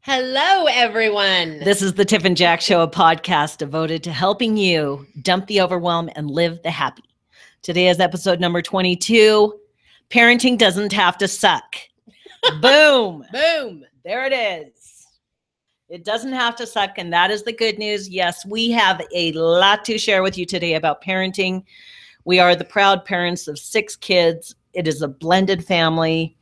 Hello, everyone. This is the Tiff and Jack Show, a podcast devoted to helping you dump the overwhelm and live the happy. Today is episode number 22. Parenting doesn't have to suck. Boom. Boom. There it is. It doesn't have to suck, and that is the good news. Yes, we have a lot to share with you today about parenting. We are the proud parents of 6 kids. It is a blended family.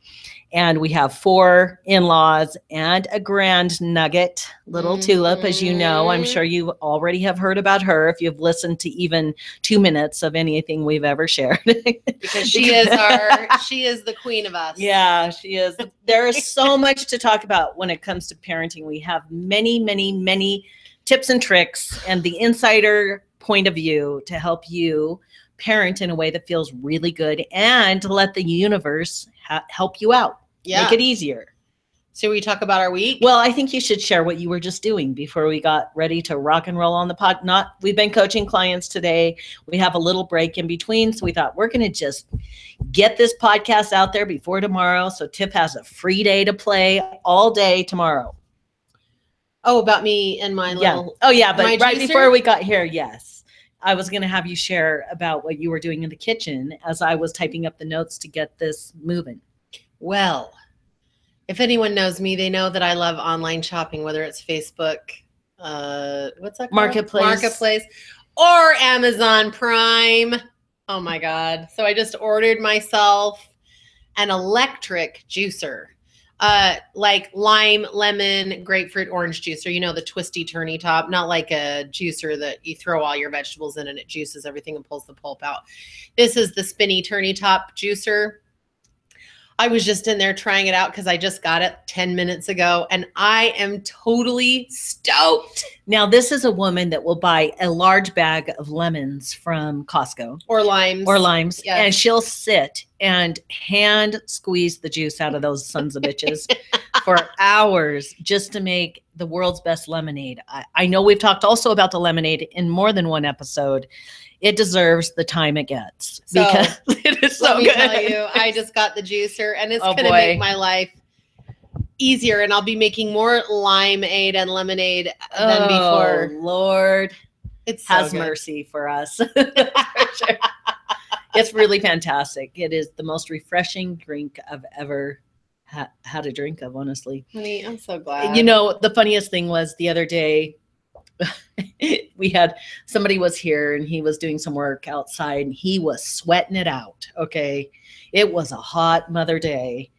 And we have 4 in-laws and a grandnugget, little Tulip, as you know. I'm sure you already have heard about her if you've listened to even 2 minutes of anything we've ever shared. Because she is the queen of us. Yeah, she is. There is so much to talk about when it comes to parenting. We have many, many, many tips and tricks and the insider point of view to help you parent in a way that feels really good and to let the universe help you out. Yeah. Make it easier. So we talk about our week? Well, I think you should share what you were just doing before we got ready to rock and roll on the pod. We've been coaching clients today. We have a little break in between. So we thought we're going to just get this podcast out there before tomorrow. So Tiff has a free day to play all day tomorrow. Oh, about me and my little... Oh, yeah. But right juicer? before we got here, yes. I was going to have you share about what you were doing in the kitchen as I was typing up the notes to get this moving. Well, if anyone knows me, they know that I love online shopping, whether it's Facebook, what's that called? Marketplace, or Amazon Prime. Oh my God. So I just ordered myself an electric juicer, like lime, lemon, grapefruit, orange juicer. You know, the twisty turny top, not like a juicer that you throw all your vegetables in and it juices everything and pulls the pulp out. This is the spinny turny top juicer. I was just in there trying it out because I just got it 10 minutes ago, and I am totally stoked. Now, this is a woman that will buy a large bag of lemons from Costco. Or limes. Yes. And she'll sit and hand squeeze the juice out of those sons of bitches for hours just to make the world's best lemonade. I know we've talked also about the lemonade in more than one episode. It deserves the time it gets because it is so good. Let me tell you, I just got the juicer, and it's going to make my life easier, and I'll be making more limeade and lemonade than before. Oh, Lord. It has mercy for us. It's really fantastic. It is the most refreshing drink I've ever had a drink of, honestly. Honey, I'm so glad. You know, the funniest thing was the other day, somebody was here and he was doing some work outside and he was sweating it out. Okay. It was a hot mother day.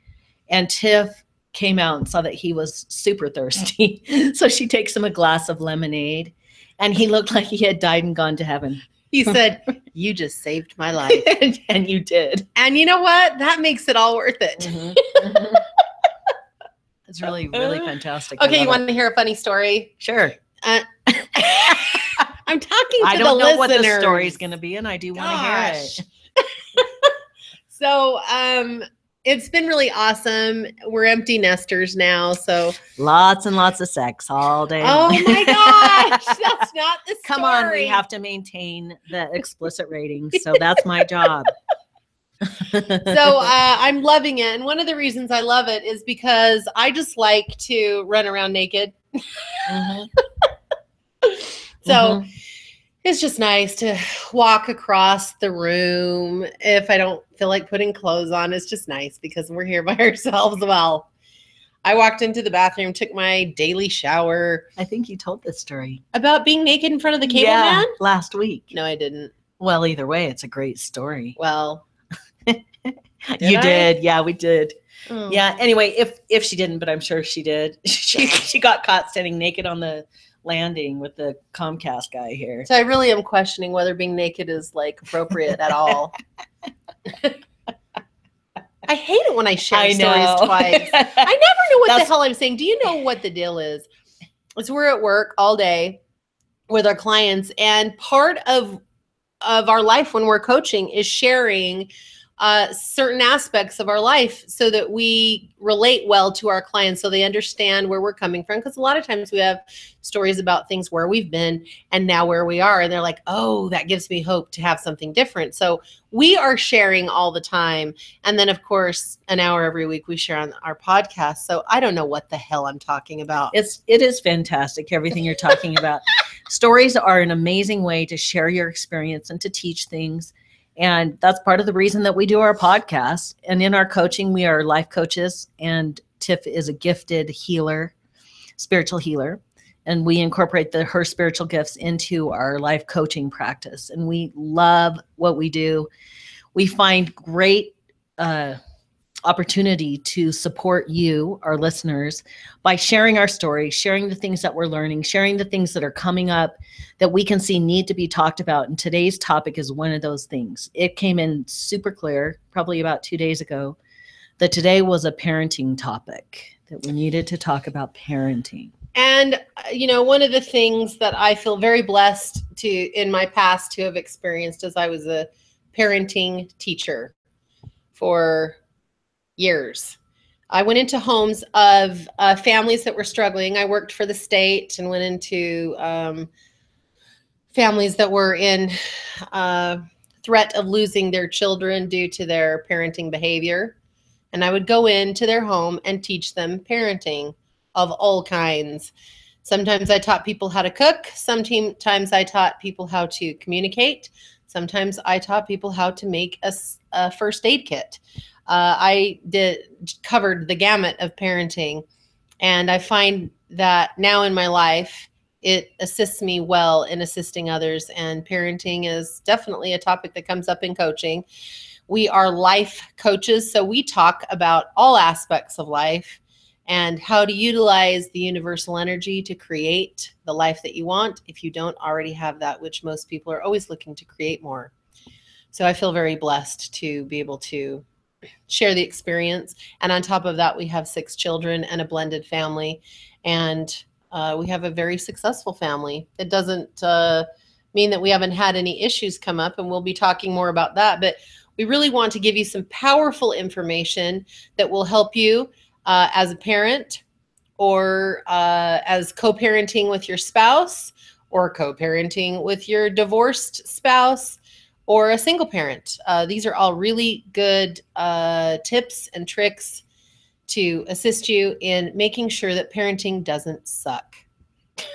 And Tiff came out and saw that he was super thirsty. So she takes him a glass of lemonade and he looked like he had died and gone to heaven. He said, "You just saved my life." And you did. And you know what? That makes it all worth it. Mm-hmm. Mm-hmm. It's really, really fantastic. Okay. You want to hear a funny story? Sure. I'm talking to the listeners. I don't know what the story's going to be, and I do want to hear it. So, it's been really awesome. We're empty nesters now, so lots and lots of sex all day. Oh my gosh, that's not the story. Come on, we have to maintain the explicit rating, so that's my job. So I'm loving it, and one of the reasons I love it is because I just like to run around naked. Mm-hmm. So it's just nice to walk across the room. If I don't feel like putting clothes on, it's just nice because we're here by ourselves. Well, I walked into the bathroom, took my daily shower. I think you told this story. About being naked in front of the cable man? Last week. No, I didn't. Well, either way, it's a great story. Well, you did. Yeah, we did. Oh. Yeah. Anyway, if she didn't, but I'm sure she did. She got caught standing naked on the landing with the Comcast guy here. So I really am questioning whether being naked is like appropriate at all. I hate it when I share stories twice. I never know what the hell I'm saying. Do you know what the deal is? It's we're at work all day with our clients, and part of our life when we're coaching is sharing certain aspects of our life so that we relate well to our clients, so they understand where we're coming from. Because a lot of times we have stories about things where we've been and now where we are, and they're like, oh, that gives me hope to have something different. So we are sharing all the time. And then, of course, an hour every week we share on our podcast. So I don't know what the hell I'm talking about. It is fantastic, everything you're talking about. Stories are an amazing way to share your experience and to teach things. And that's part of the reason that we do our podcast. And in our coaching, we are life coaches, and Tiff is a gifted healer, spiritual healer. And we incorporate her spiritual gifts into our life coaching practice. And we love what we do. We find great opportunity to support you, our listeners, by sharing our story, sharing the things that we're learning, sharing the things that are coming up that we can see need to be talked about. And today's topic is one of those things. It came in super clear, probably about 2 days ago, that today was a parenting topic, that we needed to talk about parenting. And, one of the things that I feel very blessed to, in my past, to have experienced, is I was a parenting teacher for years. I went into homes of families that were struggling. I worked for the state and went into families that were in threat of losing their children due to their parenting behavior. And I would go into their home and teach them parenting of all kinds. Sometimes I taught people how to cook. Sometimes I taught people how to communicate. Sometimes I taught people how to make a first aid kit. I covered the gamut of parenting, and I find that now in my life, it assists me well in assisting others, and parenting is definitely a topic that comes up in coaching. We are life coaches, so we talk about all aspects of life and how to utilize the universal energy to create the life that you want if you don't already have that, which most people are always looking to create more. So I feel very blessed to be able to share the experience. And on top of that, we have 6 children and a blended family. And we have a very successful family. It doesn't mean that we haven't had any issues come up, and we'll be talking more about that. But we really want to give you some powerful information that will help you as a parent, or as co-parenting with your spouse, or co-parenting with your divorced spouse, or a single parent. These are all really good tips and tricks to assist you in making sure that parenting doesn't suck.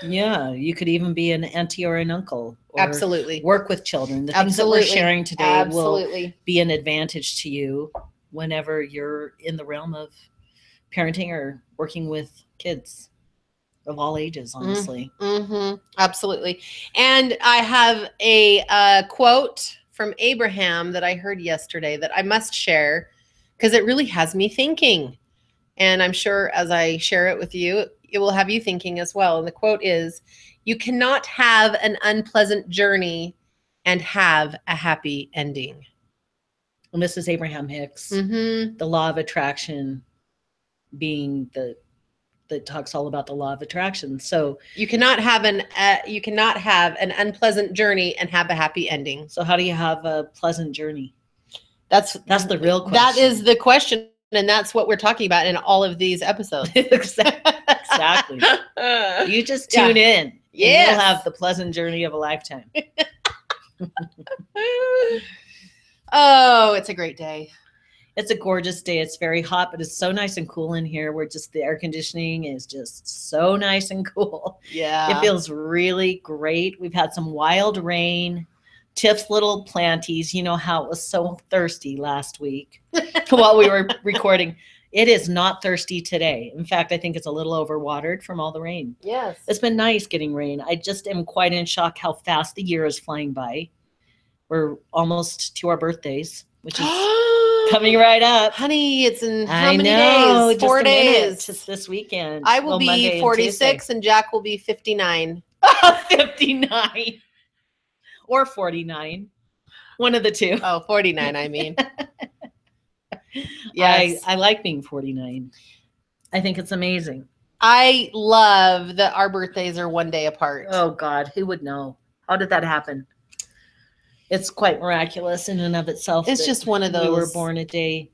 Yeah, you could even be an auntie or an uncle. Or Absolutely. work with children. The things that we're sharing today will be an advantage to you whenever you're in the realm of parenting or working with kids of all ages, honestly. Mm-hmm. Absolutely. And I have a quote from Abraham that I heard yesterday that I must share because it really has me thinking. And I'm sure as I share it with you, it will have you thinking as well. And the quote is, "You cannot have an unpleasant journey and have a happy ending." And this is Abraham Hicks, Mm-hmm. The law of attraction being that talks all about the law of attraction. So you cannot have an unpleasant journey and have a happy ending. So how do you have a pleasant journey? That's the real question. That is the question, and that's what we're talking about in all of these episodes. Exactly. You just tune in. Yeah, you'll have the pleasant journey of a lifetime. Oh, it's a great day. It's a gorgeous day. It's very hot, but it's so nice and cool in here. The air conditioning is just so nice and cool. Yeah. It feels really great. We've had some wild rain. Tiff's little planties, you know how it was so thirsty last week while we were recording. It is not thirsty today. In fact, I think it's a little overwatered from all the rain. Yes. It's been nice getting rain. I just am quite in shock how fast the year is flying by. We're almost to our birthdays, which is coming right up. Honey, it's in how many days? 4 days. Just this weekend. I will be 46 and Jack will be 59. 59. Or 49. One of the two. Oh, 49, I mean. Yes. I like being 49. I think it's amazing. I love that our birthdays are one day apart. Oh, God. Who would know? How did that happen? It's quite miraculous in and of itself. It's just one of those. We were born a day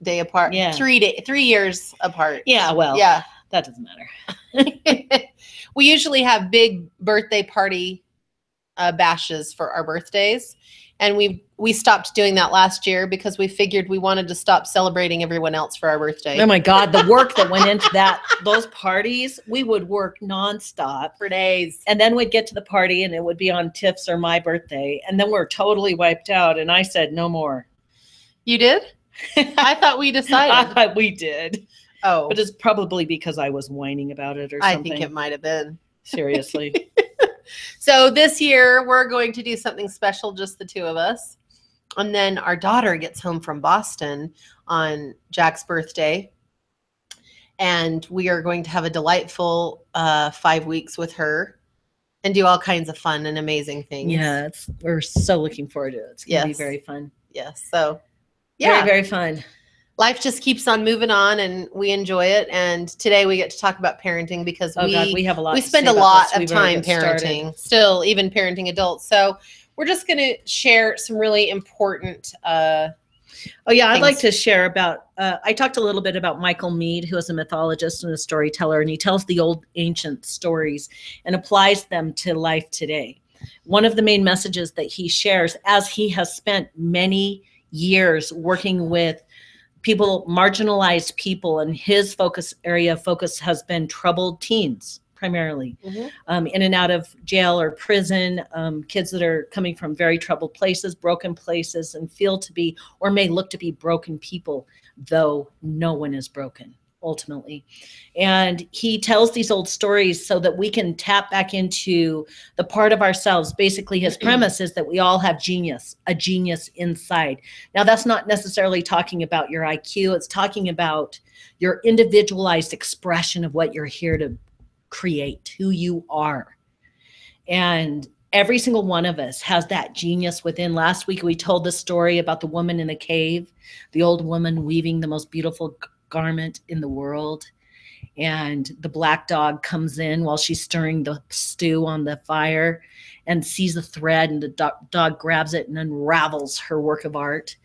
apart. Yeah. 3 years apart. Yeah. Well, yeah, that doesn't matter. We usually have big birthday party bashes for our birthdays. And we stopped doing that last year because we figured we wanted to stop celebrating everyone else for our birthday. Oh my God, the work that went into those parties, we would work nonstop for days. And then we'd get to the party and it would be on Tiff's or my birthday. And then we're totally wiped out. And I said, no more. You did? I thought we decided. I thought we did. Oh. But it's probably because I was whining about it or something. I think it might have been. Seriously. So this year we're going to do something special, just the two of us. And then our daughter gets home from Boston on Jack's birthday. And we are going to have a delightful 5 weeks with her and do all kinds of fun and amazing things. Yeah, we're so looking forward to it. It's going to be very fun. Yes. So yeah. Very, very fun. Life just keeps on moving on and we enjoy it. And today we get to talk about parenting because we have a lot. We spend a lot of time parenting, still even parenting adults. So we're just going to share some really important I'd like to share about, I talked a little bit about Michael Meade, who is a mythologist and a storyteller, and he tells the old ancient stories and applies them to life today. One of the main messages that he shares, as he has spent many years working with people, marginalized people, and his area of focus has been troubled teens, primarily, in and out of jail or prison, kids that are coming from very troubled places, broken places, and feel to be, or may look to be broken people, though no one is broken, ultimately. And he tells these old stories so that we can tap back into the part of ourselves. Basically, his premise is that we all have a genius inside. Now, that's not necessarily talking about your IQ. It's talking about your individualized expression of what you're here to create, who you are. And every single one of us has that genius within. Last week, we told the story about the woman in the cave, the old woman weaving the most beautiful garment in the world. And the black dog comes in while she's stirring the stew on the fire and sees the thread, and the dog grabs it and unravels her work of art.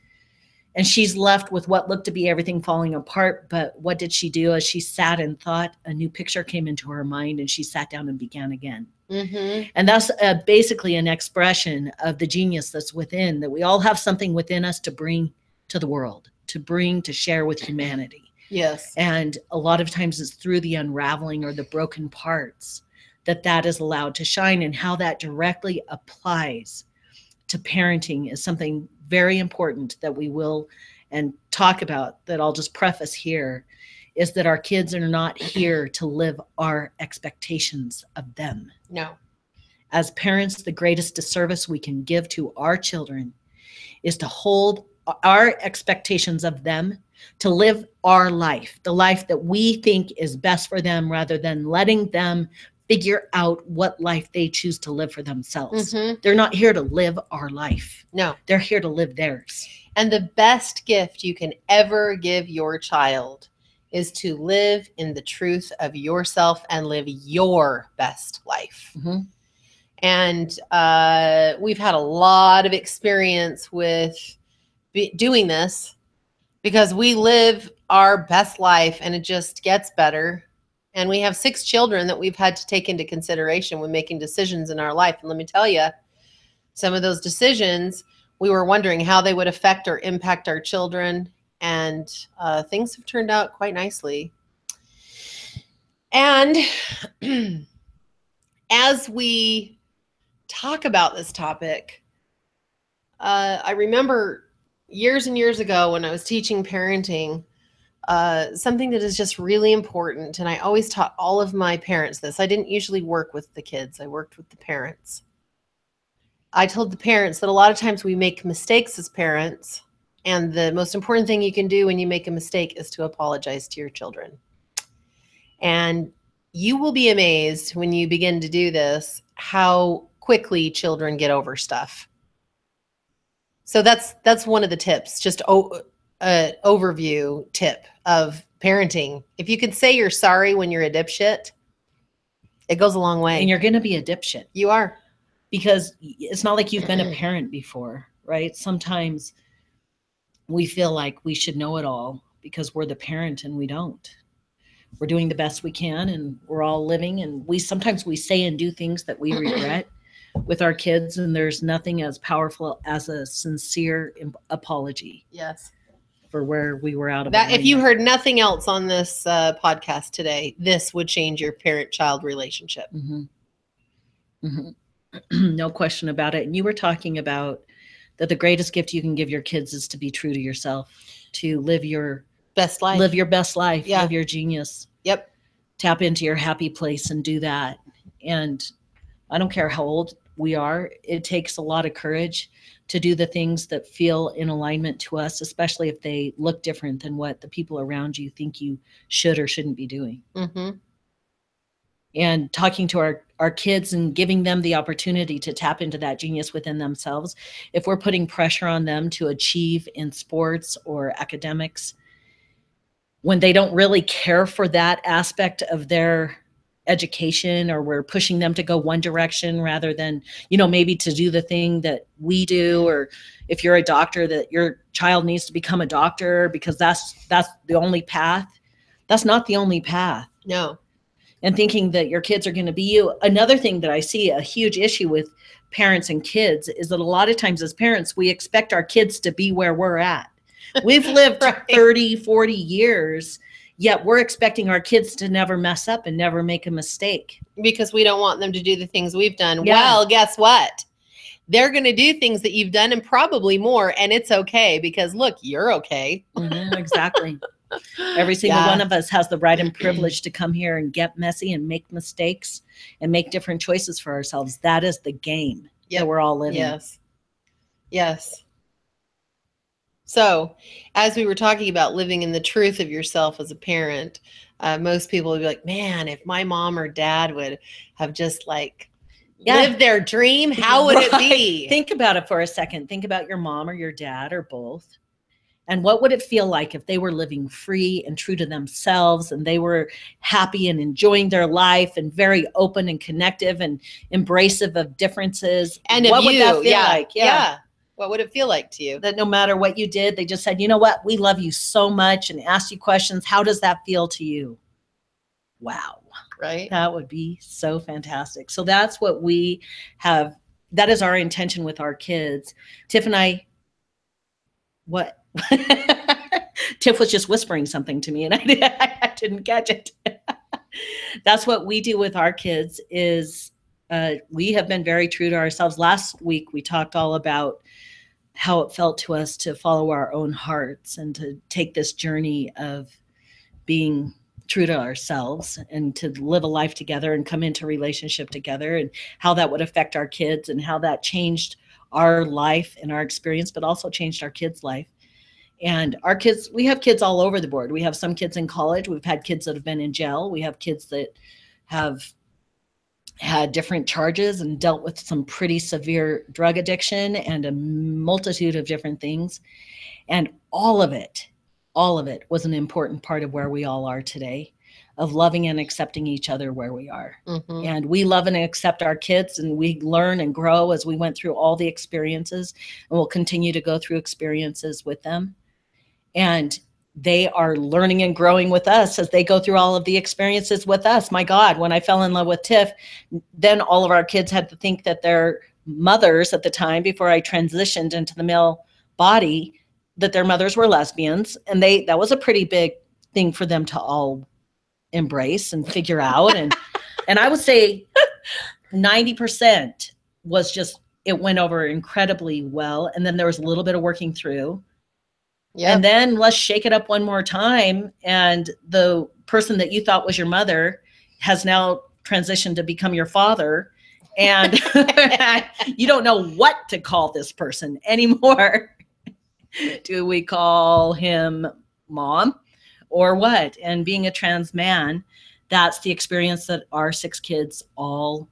And she's left with what looked to be everything falling apart. But what did she do? As she sat and thought, a new picture came into her mind, and she sat down and began again. And that's basically an expression of the genius that's within, that we all have something within us to bring to the world, to share with humanity. Yes. And a lot of times it's through the unraveling or the broken parts that is allowed to shine. And how that directly applies to parenting is something very important that we will and talk about, that I'll just preface here, is that our kids are not here to live our expectations of them. No. As parents, the greatest disservice we can give to our children is to hold our expectations of them, to live our life, the life that we think is best for them, rather than letting them figure out what life they choose to live for themselves. They're not here to live our life. No. They're here to live theirs. And the best gift you can ever give your child is to live in the truth of yourself and live your best life. And we've had a lot of experience with doing this, because we live our best life and it just gets better. And we have 6 children that we've had to take into consideration when making decisions in our life. And let me tell you, some of those decisions, we were wondering how they would affect or impact our children. And things have turned out quite nicely. And as we talk about this topic, I remember years and years ago when I was teaching parenting, something that is just really important. And I always taught all of my parents this. I didn't usually work with the kids. I worked with the parents. I told the parents that a lot of times we make mistakes as parents. And the most important thing you can do when you make a mistake is to apologize to your children. And you will be amazed when you begin to do this, how quickly children get over stuff. So that's one of the tips, just overview tip of parenting. If you can say you're sorry when you're a dipshit, it goes a long way. And you're going to be a dipshit. You are. because it's not like you've been a parent before, right? Sometimes we feel like we should know it all because we're the parent, and we don't. We're doing the best we can, and we're all living, and sometimes we say and do things that we regret with our kids, and there's nothing as powerful as a sincere apology. Yes. For where we were out of that. If you heard nothing else on this podcast today, this would change your parent-child relationship. Mm-hmm. Mm-hmm. No question about it. And you were talking about that the greatest gift you can give your kids is to be true to yourself, to live your best life, live your best life, yeah. Live your genius. Yep. Tap into your happy place and do that. And I don't care how old we are, it takes a lot of courage to do the things that feel in alignment to us, especially if they look different than what the people around you think you should or shouldn't be doing. Mm-hmm. And talking to our kids and giving them the opportunity to tap into that genius within themselves. If we're putting pressure on them to achieve in sports or academics, when they don't really care for that aspect of their education, or we're pushing them to go one direction rather than, maybe to do the thing that we do, or if you're a doctor, that your child needs to become a doctor because that's the only path. That's not the only path. No. And thinking that your kids are going to be you. Another thing that I see a huge issue with parents and kids is that a lot of times as parents, we expect our kids to be where we're at. We've lived right. 30, 40 years, yet we're expecting our kids to never mess up and never make a mistake. Because we don't want them to do the things we've done. Yeah. Well, guess what? They're going to do things that you've done and probably more. And it's okay because, look, you're okay. Mm-hmm, exactly. Every single one of us has the right and privilege to come here and get messy and make mistakes and make different choices for ourselves. That is the game that we're all living. Yes. Yes. So as we were talking about living in the truth of yourself as a parent, most people would be like, man, if my mom or dad would have just lived their dream, how would it be? Think about it for a second. Think about your mom or your dad or both. And what would it feel like if they were living free and true to themselves, and they were happy and enjoying their life and very open and connective and embracive of differences? And what would that feel like? Yeah. What would it feel like to you? That no matter what you did, they just said, you know what? We love you so much, and asked you questions. How does that feel to you? Wow. Right. That would be so fantastic. So that's what we have. That is our intention with our kids. Tiff and I, what? Tiff was just whispering something to me and I didn't catch it. That's what we do with our kids is we have been very true to ourselves. Last week, we talked all about how it felt to us to follow our own hearts and to take this journey of being true to ourselves and to live a life together and come into relationship together, and how that would affect our kids and how that changed our life and our experience, but also changed our kids' life. And our kids, we have kids all over the board. We have some kids in college. We've had kids that have been in jail. We have kids that have had different charges and dealt with some pretty severe drug addiction and a multitude of different things. And all of it was an important part of where we all are today, of loving and accepting each other where we are. Mm-hmm. And we love and accept our kids, and we learn and grow as we went through all the experiences, and we'll continue to go through experiences with them. And they are learning and growing with us as they go through all of the experiences with us. My God, when I fell in love with Tiff, then all of our kids had to think that their mothers at the time, before I transitioned into the male body, that their mothers were lesbians. And that was a pretty big thing for them to all embrace and figure out. And I would say 90% was just, it went over incredibly well. And then there was a little bit of working through. Yep. And then let's shake it up one more time. And the person that you thought was your mother has now transitioned to become your father. And you don't know what to call this person anymore. Do we call him mom or what? And being a trans man, that's the experience that our 6 kids all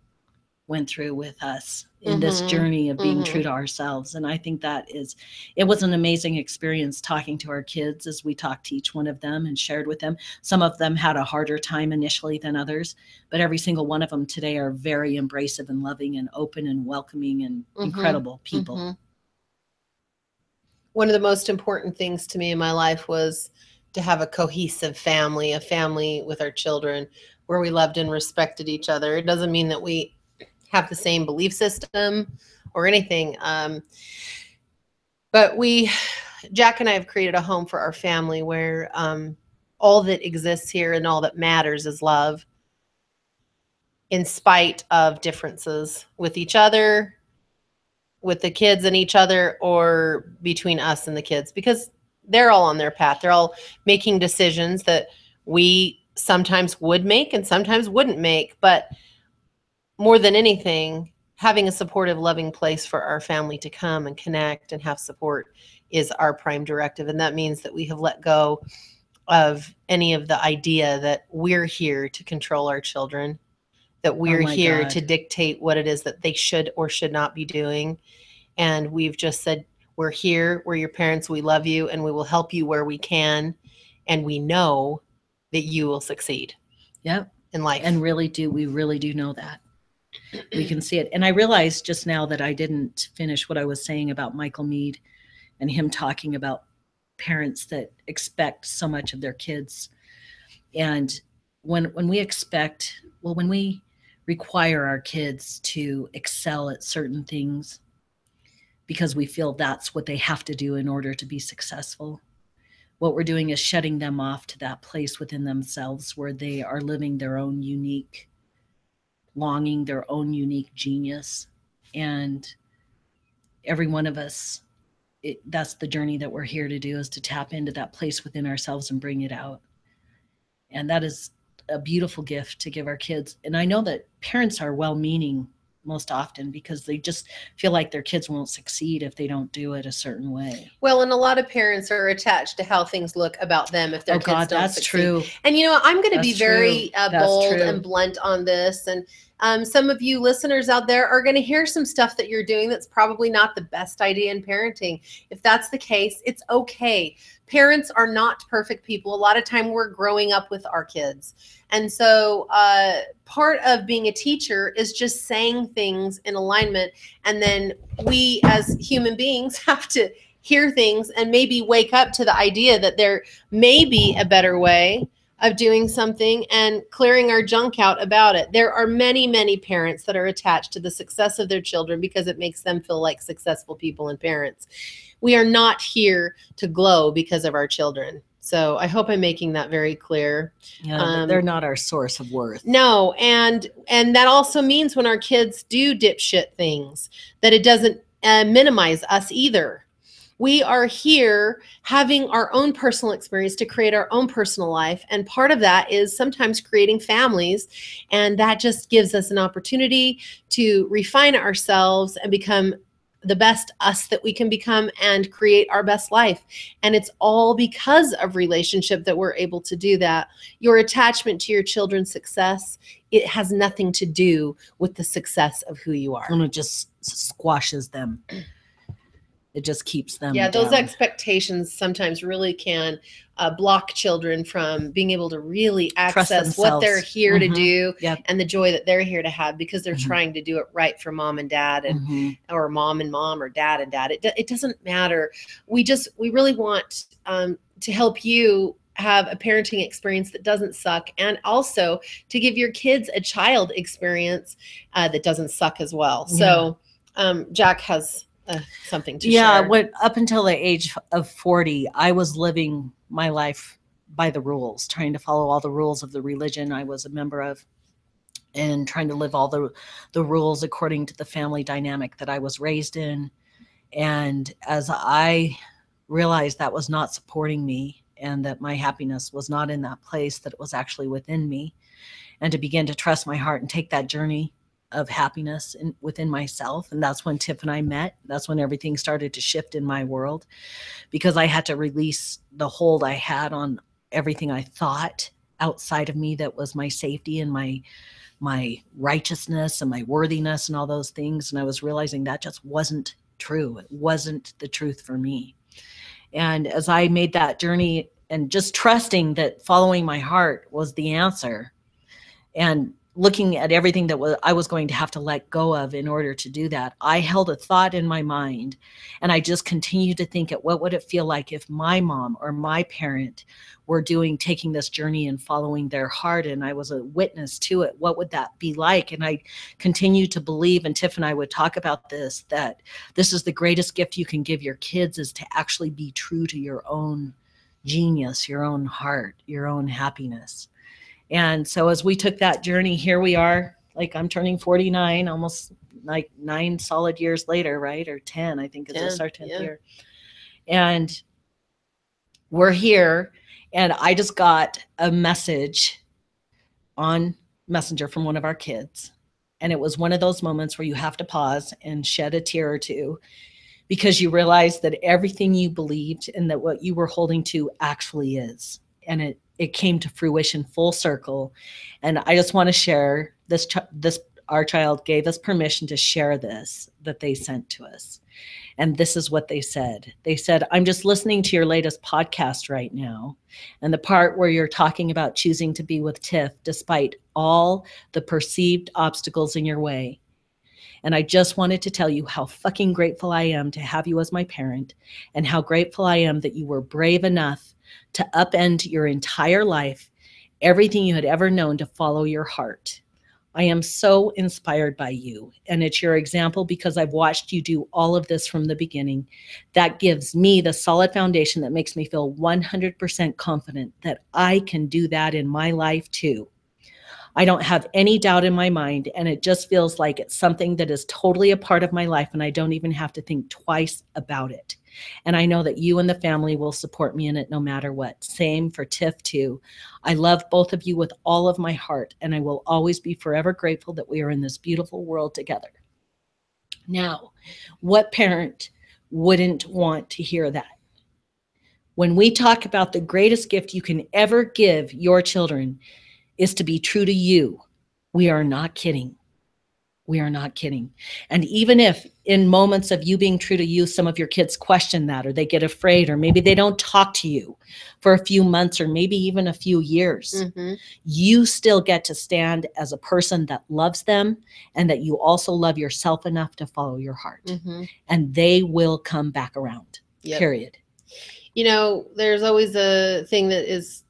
went through with us in this journey of being true to ourselves. And I think it was an amazing experience talking to our kids as we talked to each one of them and shared with them. Some of them had a harder time initially than others, but every single one of them today are very embracive and loving and open and welcoming and incredible people. One of the most important things to me in my life was to have a cohesive family, a family with our children where we loved and respected each other. It doesn't mean that we have the same belief system or anything. But Jack and I have created a home for our family where all that exists here and all that matters is love, in spite of differences with each other, with the kids and each other, or between us and the kids, because they're all on their path. They're all making decisions that we sometimes would make and sometimes wouldn't make. But more than anything, having a supportive, loving place for our family to come and connect and have support is our prime directive. And that means that we have let go of any of the idea that we're here to control our children, that we're here to dictate what it is that they should or should not be doing. And we've just said, we're here, we're your parents, we love you, and we will help you where we can. And we know that you will succeed. Yep. In life. And we really do know that. We can see it. And I realized just now that I didn't finish what I was saying about Michael Meade and him talking about parents that expect so much of their kids. And when we require our kids to excel at certain things because we feel that's what they have to do in order to be successful, what we're doing is shutting them off to that place within themselves where they are living their own unique longing, their own unique genius. And every one of us, that's the journey that we're here to do, is to tap into that place within ourselves and bring it out. And that is a beautiful gift to give our kids. And I know that parents are well-meaning most often because they just feel like their kids won't succeed if they don't do it a certain way. Well, and a lot of parents are attached to how things look about them if their kids don't succeed. True. And I'm going to be very bold and blunt on this. And some of you listeners out there are going to hear some stuff that you're doing that's probably not the best idea in parenting. If that's the case, it's okay. Parents are not perfect people. A lot of time we're growing up with our kids. And so part of being a teacher is just saying things in alignment. And then we as human beings have to hear things and maybe wake up to the idea that there may be a better way of doing something and clearing our junk out about it. There are many, many parents that are attached to the success of their children because it makes them feel like successful people and parents. We are not here to glow because of our children. So I hope I'm making that very clear. Yeah, they're not our source of worth. No, and that also means when our kids do dipshit things, that it doesn't minimize us either. We are here having our own personal experience to create our own personal life. And part of that is sometimes creating families. And that just gives us an opportunity to refine ourselves and become the best us that we can become and create our best life. And it's all because of relationship that we're able to do that. Your attachment to your children's success, it has nothing to do with the success of who you are. And it just squashes them. It just keeps them down. Those expectations sometimes really can block children from being able to really access what they're here to do and the joy that they're here to have because they're trying to do it right for mom and dad and or mom and mom or dad and dad. It doesn't matter. We really want to help you have a parenting experience that doesn't suck, and also to give your kids a child experience that doesn't suck as well. So Jack has something to share. Yeah, up until the age of 40, I was living my life by the rules, trying to follow all the rules of the religion I was a member of, and trying to live all the rules according to the family dynamic that I was raised in. And as I realized that was not supporting me and that my happiness was not in that place, that it was actually within me, and to begin to trust my heart and take that journey of happiness within myself. And that's when Tiff and I met. That's when everything started to shift in my world, because I had to release the hold I had on everything I thought outside of me that was my safety and my righteousness and my worthiness and all those things. And I was realizing that just wasn't true. It wasn't the truth for me. And as I made that journey and just trusting that following my heart was the answer, and looking at everything that I was going to have to let go of in order to do that, I held a thought in my mind, and I just continued to think at what would it feel like if my mom or my parent were taking this journey and following their heart, and I was a witness to it. What would that be like? And I continued to believe, and Tiff and I would talk about this, that this is the greatest gift you can give your kids, is to actually be true to your own genius, your own heart, your own happiness. And so as we took that journey, here we are, like I'm turning 49, almost like 9 solid years later, right? Or 10, I think is this our 10th year. And we're here, and I just got a message on Messenger from one of our kids. And it was one of those moments where you have to pause and shed a tear or two, because you realize that everything you believed and that what you were holding to actually is. And it came to fruition full circle. And I just want to share this. Our child gave us permission to share this that they sent to us. And this is what they said. They said, I'm just listening to your latest podcast right now, and the part where you're talking about choosing to be with Tiff despite all the perceived obstacles in your way. And I just wanted to tell you how fucking grateful I am to have you as my parent, and how grateful I am that you were brave enough to upend your entire life, everything you had ever known, to follow your heart. I am so inspired by you, and it's your example because I've watched you do all of this from the beginning. That gives me the solid foundation that makes me feel 100% confident that I can do that in my life too. I don't have any doubt in my mind, and it just feels like it's something that is totally a part of my life, and I don't even have to think twice about it. And I know that you and the family will support me in it no matter what. Same for Tiff too. I love both of you with all of my heart, and I will always be forever grateful that we are in this beautiful world together. Now, what parent wouldn't want to hear that? When we talk about the greatest gift you can ever give your children is to be true to you, we are not kidding. We are not kidding. And even if in moments of you being true to you, some of your kids question that, or they get afraid, or maybe they don't talk to you for a few months or maybe even a few years, you still get to stand as a person that loves them, and that you also love yourself enough to follow your heart. And they will come back around, period. You know, there's always a thing that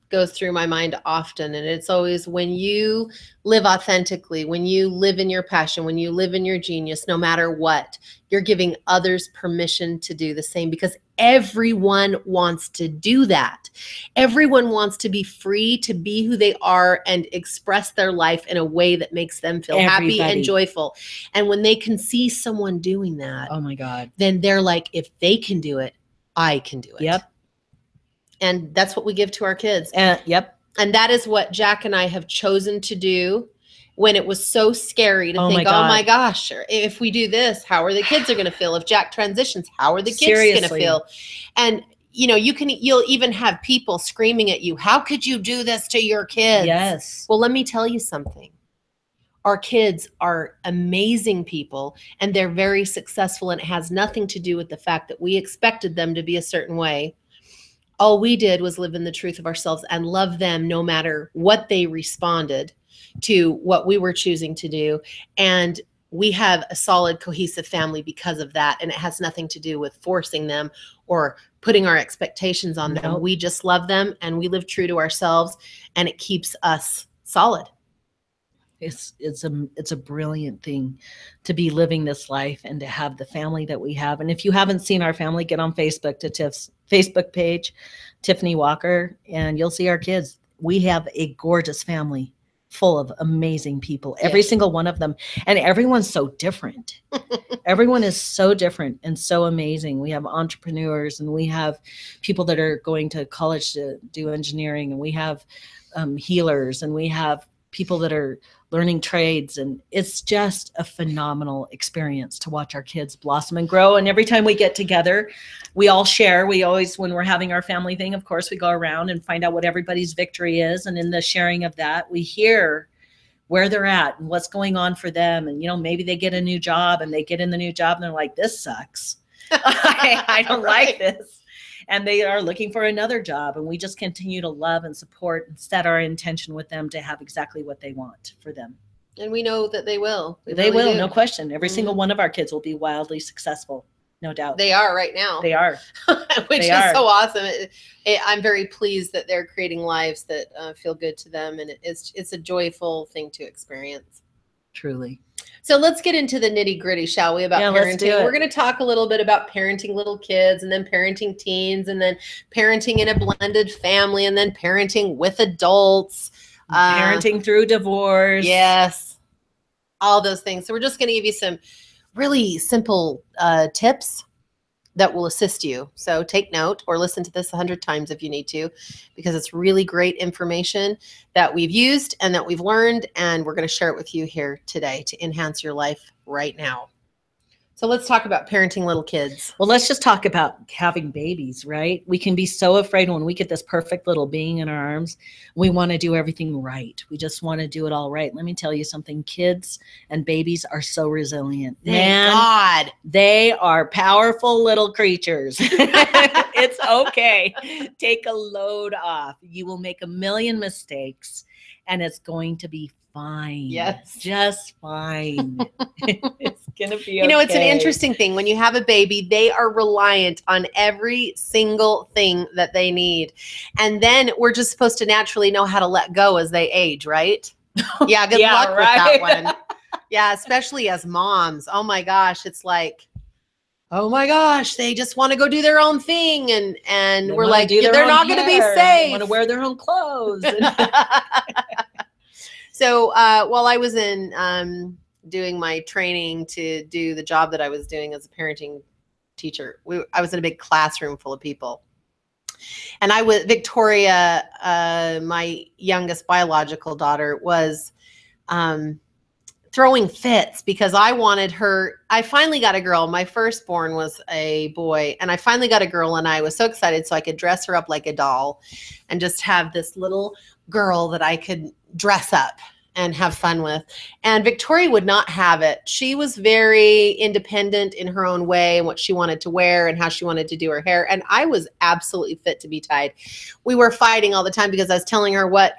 goes through my mind often, and it's always, when you live authentically, when you live in your passion, when you live in your genius, no matter what, you're giving others permission to do the same, because everyone wants to do that. Everyone wants to be free to be who they are and express their life in a way that makes them feel happy and joyful. And when they can see someone doing that, oh my God, then they're like, if they can do it, I can do it. Yep. And that's what we give to our kids. Yep. And that is what Jack and I have chosen to do when it was so scary to think, oh my gosh, if we do this, how are the kids are going to feel? If Jack transitions, how are the kids going to feel? And you know, you'll even have people screaming at you, how could you do this to your kids? Yes. Well, let me tell you something. Our kids are amazing people, and they're very successful, and it has nothing to do with the fact that we expected them to be a certain way. All we did was live in the truth of ourselves and love them no matter what they responded to what we were choosing to do. And we have a solid, cohesive family because of that. And it has nothing to do with forcing them or putting our expectations on them. We just love them, and we live true to ourselves, and it keeps us solid. It's a brilliant thing to be living this life and to have the family that we have. And if you haven't seen our family, get on Facebook to Tiff's Facebook page, Tiffany Walker, and you'll see our kids. We have a gorgeous family full of amazing people, every single one of them. And everyone's so different. Everyone is so different and so amazing. We have entrepreneurs, and we have people that are going to college to do engineering, and we have healers, and we have people that are learning trades. And it's just a phenomenal experience to watch our kids blossom and grow. And every time we get together, we all share. We always, when we're having our family thing, of course, we go around and find out what everybody's victory is. And in the sharing of that, we hear where they're at and what's going on for them. And, maybe they get a new job and they get in the new job and they're like, this sucks. I don't like this. And they are looking for another job. And we just continue to love and support and set our intention with them to have exactly what they want for them. And we know that they will. They will, no question. Every single one of our kids will be wildly successful. No doubt. They are right now. They are. Which is so awesome. I'm very pleased that they're creating lives that feel good to them. And it's a joyful thing to experience. Truly. So let's get into the nitty gritty, shall we, about parenting? Let's do it. We're going to talk a little bit about parenting little kids, and then parenting teens, and then parenting in a blended family, and then parenting with adults. Parenting through divorce. Yes. All those things. So we're just going to give you some really simple tips that will assist you. So take note or listen to this 100 times if you need to, because it's really great information that we've used and that we've learned, and we're going to share it with you here today to enhance your life right now. So let's talk about parenting little kids. Well, let's just talk about having babies, right? We can be so afraid when we get this perfect little being in our arms. We want to do everything right. We just want to do it all right. Let me tell you something. Kids and babies are so resilient. Thank God. They are powerful little creatures. It's okay. Take a load off. You will make a million mistakes, and it's going to be fine. Yes. Just fine. It's going to be okay. It's an interesting thing. When you have a baby, they are reliant on every single thing that they need. And then we're just supposed to naturally know how to let go as they age, right? Yeah, good luck with that one. Yeah, especially as moms. Oh my gosh, it's like, oh my gosh, they just want to go do their own thing. And we're like, they're not going to be safe. They want to wear their own clothes. So while I was in doing my training to do the job that I was doing as a parenting teacher, I was in a big classroom full of people. And Victoria, my youngest biological daughter, was throwing fits because I wanted her. I finally got a girl. My firstborn was a boy, and I finally got a girl, and I was so excited so I could dress her up like a doll and just have this little girl that I could dress up and have fun with. And Victoria would not have it. She was very independent in her own way and what she wanted to wear and how she wanted to do her hair. And I was absolutely fit to be tied. We were fighting all the time because I was telling her what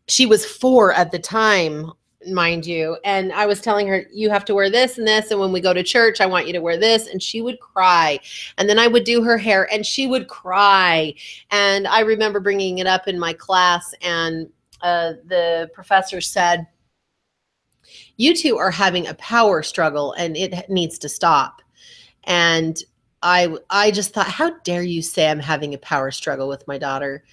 she was 4 at the time, mind you. And I was telling her, you have to wear this and this. And when we go to church, I want you to wear this. And she would cry. And then I would do her hair and she would cry. And I remember bringing it up in my class, and the professor said, you two are having a power struggle and it needs to stop. And I just thought, how dare you say I'm having a power struggle with my daughter?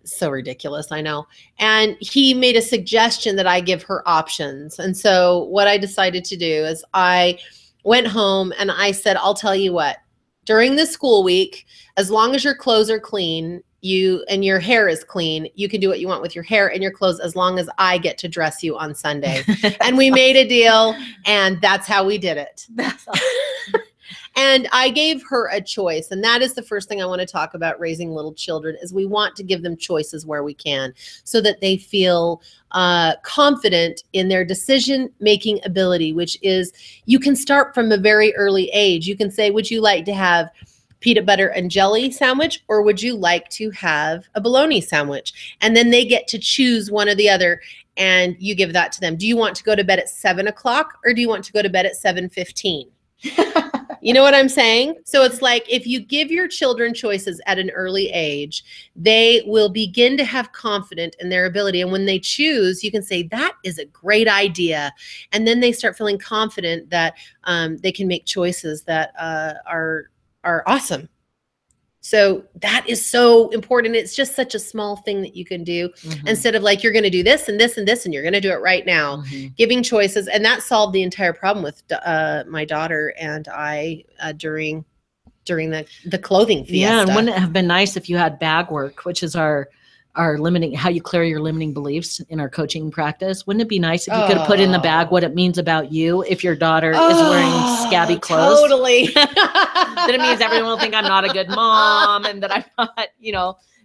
So ridiculous, I know. And he made a suggestion that I give her options. And so what I decided to do is I went home and I said, I'll tell you what, during the school week, as long as your clothes are clean, and your hair is clean, you can do what you want with your hair and your clothes as long as I get to dress you on Sunday. And we made a deal, and that's how we did it. That's awesome. And I gave her a choice. And that is the first thing I want to talk about raising little children, is we want to give them choices where we can so that they feel confident in their decision-making ability, which is, you can start from a very early age. You can say, would you like to have peanut butter and jelly sandwich, or would you like to have a bologna sandwich? And then they get to choose one or the other, and you give that to them. Do you want to go to bed at 7 o'clock, or do you want to go to bed at 7:15? You know what I'm saying? So it's like, if you give your children choices at an early age, they will begin to have confidence in their ability. And when they choose, you can say, that is a great idea. And then they start feeling confident that they can make choices that are awesome. So that is so important. It's just such a small thing that you can do, instead of like, you're going to do this and this and this, and you're going to do it right now. Giving choices. And that solved the entire problem with my daughter and I during the clothing fiesta. Yeah, and wouldn't it have been nice if you had bag work, which is our how you clear your limiting beliefs in our coaching practice. Wouldn't it be nice if you could have put in the bag what it means about you if your daughter is wearing scabby clothes? Totally. Then it means everyone will think I'm not a good mom and that I'm not,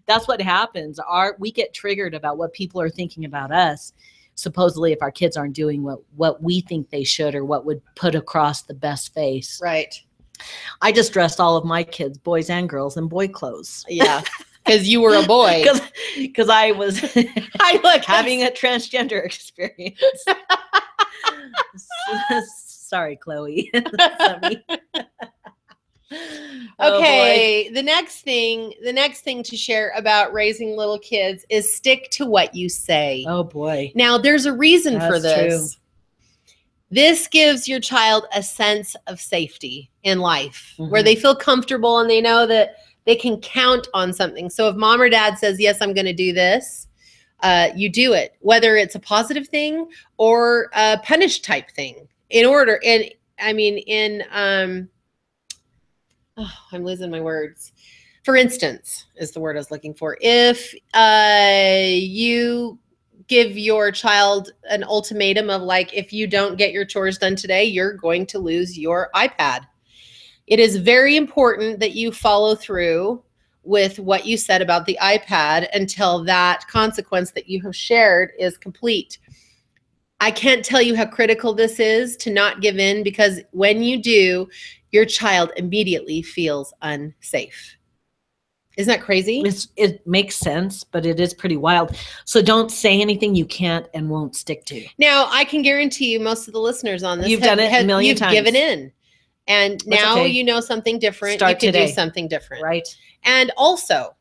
that's what happens. We get triggered about what people are thinking about us, supposedly if our kids aren't doing what we think they should or what would put across the best face. Right. I just dressed all of my kids, boys and girls, in boy clothes. Yeah. Because you were a boy. Because I was having a transgender experience. Sorry, Chloe. Okay, the next thing to share about raising little kids is stick to what you say. Oh boy. Now there's a reason for this. True. This gives your child a sense of safety in life where they feel comfortable and they know that they can count on something. So if mom or dad says, yes, I'm going to do this, you do it, whether it's a positive thing or a punish type thing I'm losing my words. For instance, is the word I was looking for. If you give your child an ultimatum of like, if you don't get your chores done today, you're going to lose your iPad. It is very important that you follow through with what you said about the iPad until that consequence that you have shared is complete. I can't tell you how critical this is to not give in, because when you do, your child immediately feels unsafe. Isn't that crazy? It makes sense, but it is pretty wild. So don't say anything you can't and won't stick to. Now, I can guarantee you most of the listeners on this You've done it a million times. You've given in. And now okay. You know something different. Start you can today. do something different. Right. And also,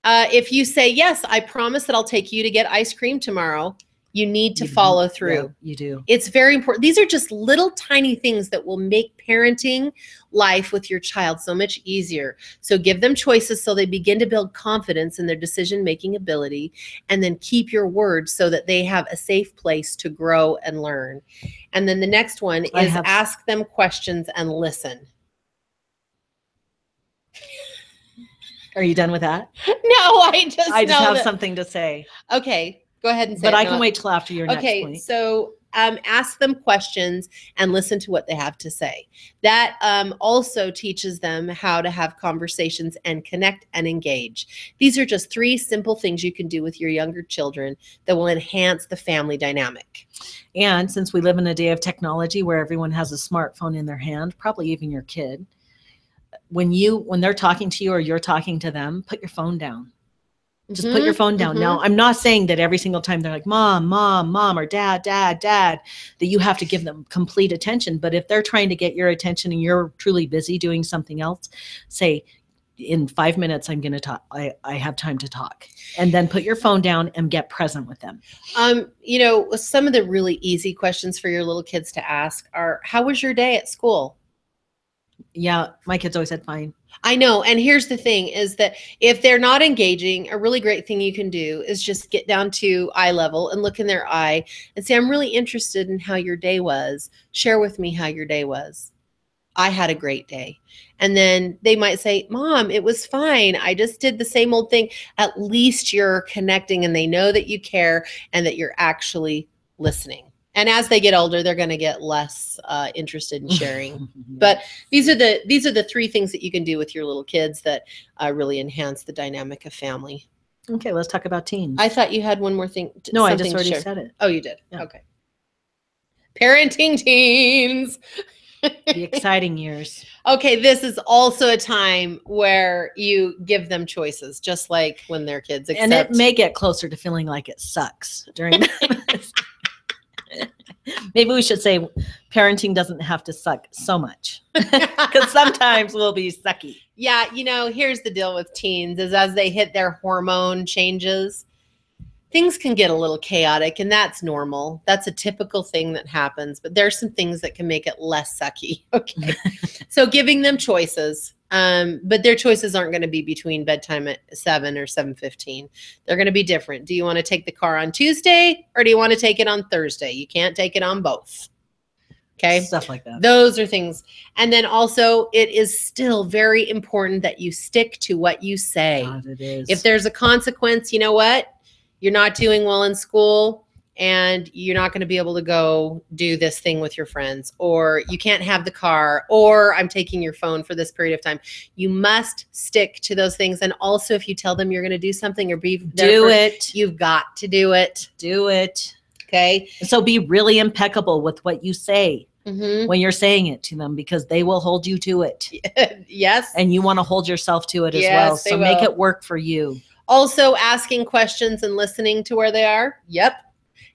if you say, yes, I promise that I'll take you to get ice cream tomorrow, you need to follow through. Yeah, you do. It's very important. These are just little tiny things that will make parenting life with your child so much easier. So give them choices so they begin to build confidence in their decision-making ability, and then keep your word so that they have a safe place to grow and learn. And then the next one is ask them questions and listen. Are you done with that? No, I just have something to say. Okay. Go ahead and say it. But I can wait till after your next point. Okay, so ask them questions and listen to what they have to say. That also teaches them how to have conversations and connect and engage. These are just 3 simple things you can do with your younger children that will enhance the family dynamic. And since we live in a day of technology where everyone has a smartphone in their hand, probably even your kid, when they're talking to you or you're talking to them, put your phone down. Just put your phone down. Now, I'm not saying that every single time they're like, mom, mom, mom, or dad, dad, dad, that you have to give them complete attention. But if they're trying to get your attention and you're truly busy doing something else, say, in 5 minutes, I'm going to talk. I have time to talk. And then put your phone down and get present with them. Some of the really easy questions for your little kids to ask are, how was your day at school? Yeah, my kids always said fine. I know. And here's the thing is that if they're not engaging, a really great thing you can do is just get down to eye level and look in their eye and say, I'm really interested in how your day was. Share with me how your day was. I had a great day. And then they might say, Mom, it was fine. I just did the same old thing. At least you're connecting and they know that you care and that you're actually listening. And as they get older, they're going to get less interested in sharing. Yes. But these are the 3 things that you can do with your little kids that really enhance the dynamic of family. Okay, let's talk about teens. I thought you had one more thing. No, I just already said it. Oh, you did? Yeah. Okay. Parenting teens. The exciting years. Okay, this is also a time where you give them choices, just like when they're kids. And it may get closer to feeling like it sucks during that. Maybe we should say parenting doesn't have to suck so much, because sometimes we'll be sucky. Yeah, here's the deal with teens is as they hit their hormone changes, things can get a little chaotic, and that's normal. That's a typical thing that happens, but there's some things that can make it less sucky. Okay. So giving them choices, but their choices aren't going to be between bedtime at 7 or 7:15. They're going to be different. Do you want to take the car on Tuesday or do you want to take it on Thursday? You can't take it on both. Okay. Stuff like that. Those are things. And then also, it is still very important that you stick to what you say. God, it is. If there's a consequence, you know what? You're not doing well in school and you're not going to be able to go do this thing with your friends, or you can't have the car, or I'm taking your phone for this period of time. You must stick to those things. And also, if you tell them you're going to do something or do it, you've got to do it. Do it. Okay. So be really impeccable with what you say when you're saying it to them, because they will hold you to it. Yes. And you want to hold yourself to it as well. So make it work for you. Also, asking questions and listening to where they are. Yep.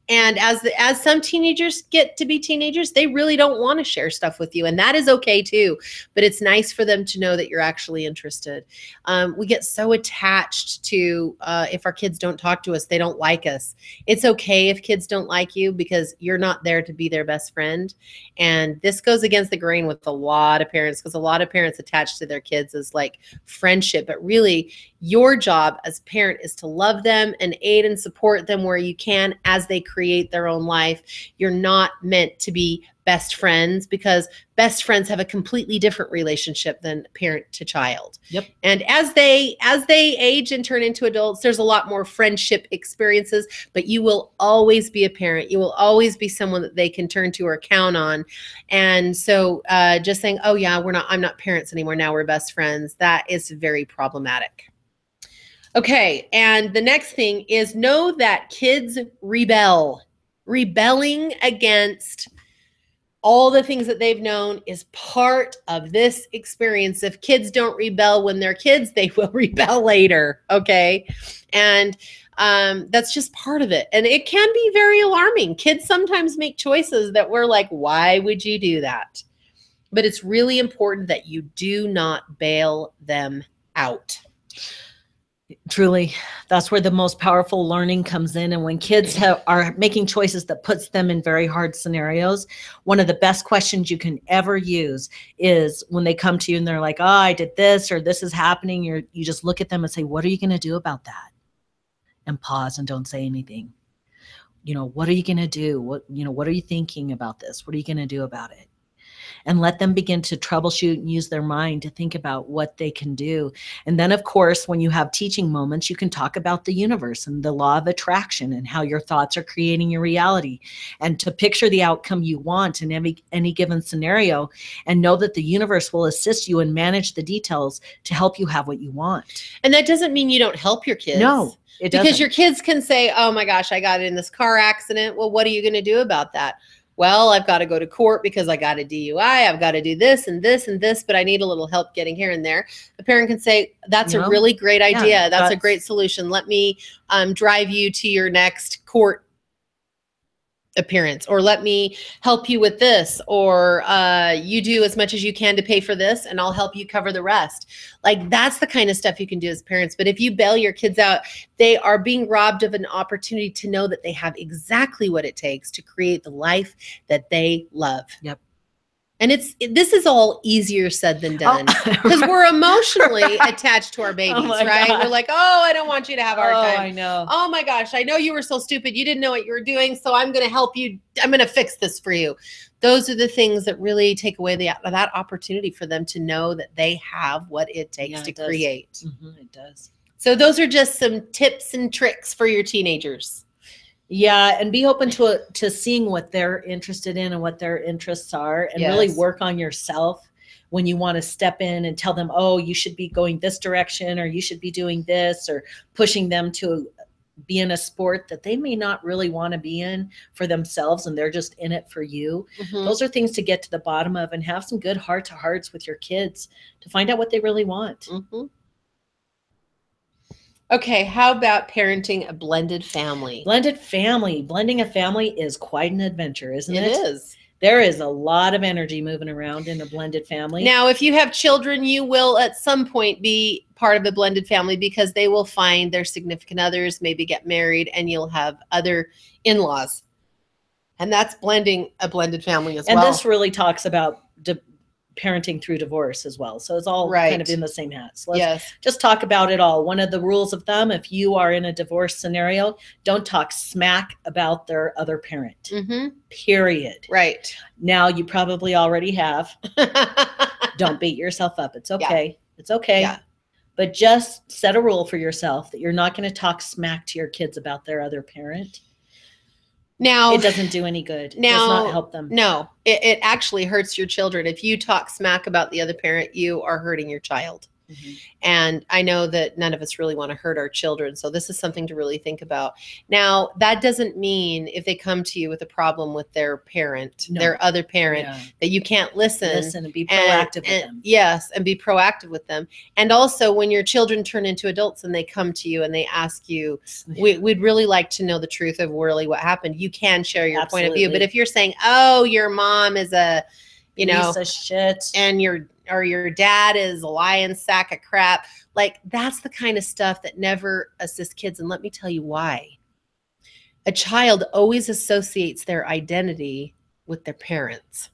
And as some teenagers get to be teenagers, they really don't want to share stuff with you. And that is okay too. But it's nice for them to know that you're actually interested. We get so attached to if our kids don't talk to us, they don't like us. It's okay if kids don't like you, because you're not there to be their best friend. And this goes against the grain with a lot of parents, because a lot of parents attach to their kids as like friendship. But really, your job as a parent is to love them and aid and support them where you can as they create their own life. You're not meant to be best friends, because best friends have a completely different relationship than parent to child. Yep. And as they age and turn into adults, there's a lot more friendship experiences, but you will always be a parent. You will always be someone that they can turn to or count on. And so just saying, oh yeah, I'm not parents anymore, now we're best friends, that is very problematic. Okay, and the next thing is know that kids rebel. Rebelling against all the things that they've known is part of this experience. If kids don't rebel when they're kids, they will rebel later, okay? And that's just part of it. And it can be very alarming. Kids sometimes make choices that we're like, why would you do that? But it's really important that you do not bail them out. Truly, that's where the most powerful learning comes in. And when kids are making choices that puts them in very hard scenarios, one of the best questions you can ever use is when they come to you and they're like, oh, I did this, or this is happening. You just look at them and say, what are you going to do about that? And pause and don't say anything. What are you going to do? What are you thinking about this? What are you going to do about it? And let them begin to troubleshoot and use their mind to think about what they can do. And then, of course, when you have teaching moments, you can talk about the universe and the law of attraction and how your thoughts are creating your reality, and to picture the outcome you want in any given scenario, and know that the universe will assist you and manage the details to help you have what you want. And that doesn't mean you don't help your kids. No, it doesn't. Because your kids can say, oh my gosh, I got in this car accident. Well, what are you going to do about that? Well, I've got to go to court because I got a DUI. I've got to do this and this and this, but I need a little help getting here and there. The parent can say, that's a really great idea. Yeah, that's a great solution. Let me drive you to your next court appearance, or let me help you with this, or you do as much as you can to pay for this and I'll help you cover the rest. Like, that's the kind of stuff you can do as parents. But if you bail your kids out, they are being robbed of an opportunity to know that they have exactly what it takes to create the life that they love. Yep. And this is all easier said than done, because we're emotionally attached to our babies, right? God. We're like, oh, I don't want you to have a hard time. I know. Oh my gosh, I know you were so stupid. You didn't know what you were doing. So I'm going to help you. I'm going to fix this for you. Those are the things that really take away that opportunity for them to know that they have what it takes to create. Mm-hmm, it does. So those are just some tips and tricks for your teenagers. Yeah, and be open to seeing what they're interested in and what their interests are, and really work on yourself when you want to step in and tell them, oh, you should be going this direction, or you should be doing this, or pushing them to be in a sport that they may not really want to be in for themselves, and they're just in it for you. Mm-hmm. Those are things to get to the bottom of and have some good heart-to-hearts with your kids to find out what they really want. Mm-hmm. Okay, how about parenting a blended family? Blended family. Blending a family is quite an adventure, isn't it? It is. There is a lot of energy moving around in a blended family. Now, if you have children, you will at some point be part of a blended family, because they will find their significant others, maybe get married, and you'll have other in-laws. And that's blending a blended family as well. And this really talks about parenting through divorce as well. So it's all kind of in the same hat. So let's just talk about it all. One of the rules of thumb, if you are in a divorce scenario, don't talk smack about their other parent. Period. Right. Now you probably already have. Don't beat yourself up. It's okay. Yeah. It's okay. Yeah. But just set a rule for yourself that you're not going to talk smack to your kids about their other parent. Now, it doesn't do any good. It does not help them. No, it actually hurts your children. If you talk smack about the other parent, you are hurting your child. And I know that none of us really want to hurt our children. So this is something to really think about. Now, that doesn't mean if they come to you with a problem with their parent, their other parent, that you can't listen and be proactive with them. Yes, and be proactive with them. And also when your children turn into adults and they come to you and they ask you, we'd really like to know the truth of really what happened. You can share your point of view. But if you're saying, oh, your mom is a, piece of shit, and your dad is a lying sack of crap, like that's the kind of stuff that never assists kids. And let me tell you why. A child always associates their identity with their parents.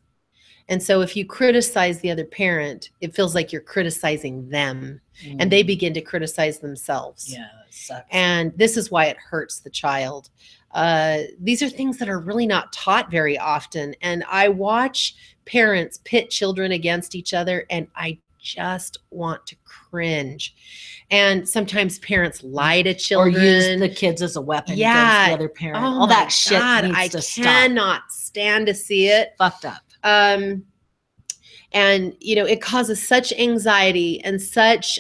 And so if you criticize the other parent, it feels like you're criticizing them, and they begin to criticize themselves. Yeah, that sucks. And this is why it hurts the child. These are things that are really not taught very often. And I watch parents pit children against each other, and I just want to cringe. And sometimes parents lie to children. Or use the kids as a weapon against the other parent. Oh, all that shit needs to stop. I cannot stand to see it. Fucked up. And, it causes such anxiety and such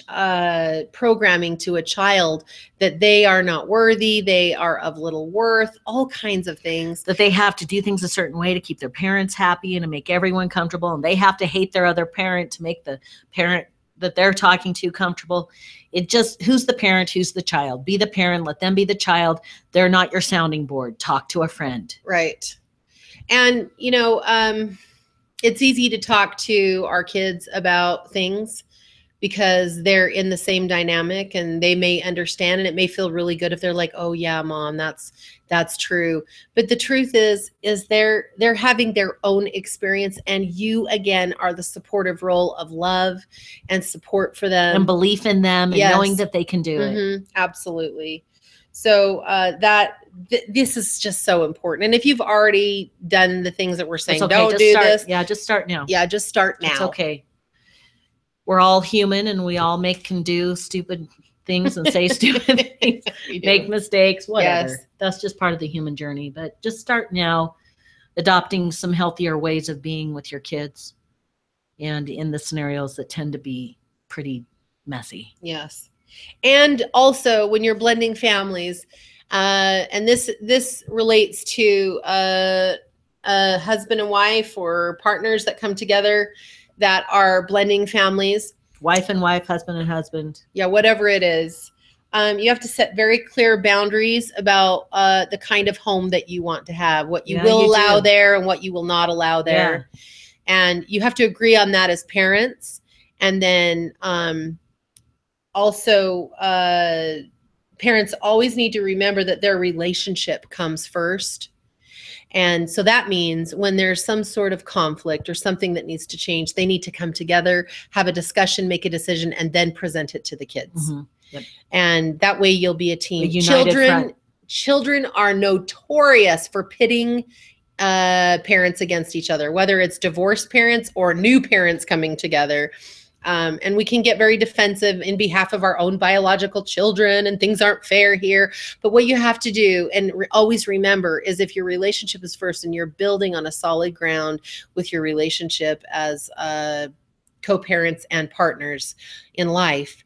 programming to a child that they are not worthy, they are of little worth, all kinds of things. That they have to do things a certain way to keep their parents happy and to make everyone comfortable. And they have to hate their other parent to make the parent that they're talking to comfortable. It just, who's the parent, who's the child? Be the parent, let them be the child. They're not your sounding board. Talk to a friend. Right. And, it's easy to talk to our kids about things because they're in the same dynamic and they may understand, and it may feel really good if they're like, oh yeah, mom, that's true. But the truth is they're having their own experience, and you again are the supportive role of love and support for them and belief in them and knowing that they can do it. Absolutely. So this is just so important. And if you've already done the things that we're saying, don't do this. Yeah, just start now. Yeah, just start now. It's okay. We're all human, and we all can do stupid things and say stupid things, make mistakes, whatever. Yes. That's just part of the human journey. But just start now, adopting some healthier ways of being with your kids, and in the scenarios that tend to be pretty messy. Yes. And also when you're blending families, and this relates to a husband and wife or partners that come together that are blending families. Wife and wife, husband and husband. Yeah, whatever it is. You have to set very clear boundaries about the kind of home that you want to have, what you will allow there and what you will not allow there. Yeah. And you have to agree on that as parents. And then also, parents always need to remember that their relationship comes first. And so that means when there's some sort of conflict or something that needs to change, they need to come together, have a discussion, make a decision, and then present it to the kids. Yep. And that way you'll be a team. Children are notorious for pitting parents against each other, whether it's divorced parents or new parents coming together. And we can get very defensive in behalf of our own biological children, and things aren't fair here. But what you have to do, and always remember, is if your relationship is first and you're building on a solid ground with your relationship as co-parents and partners in life,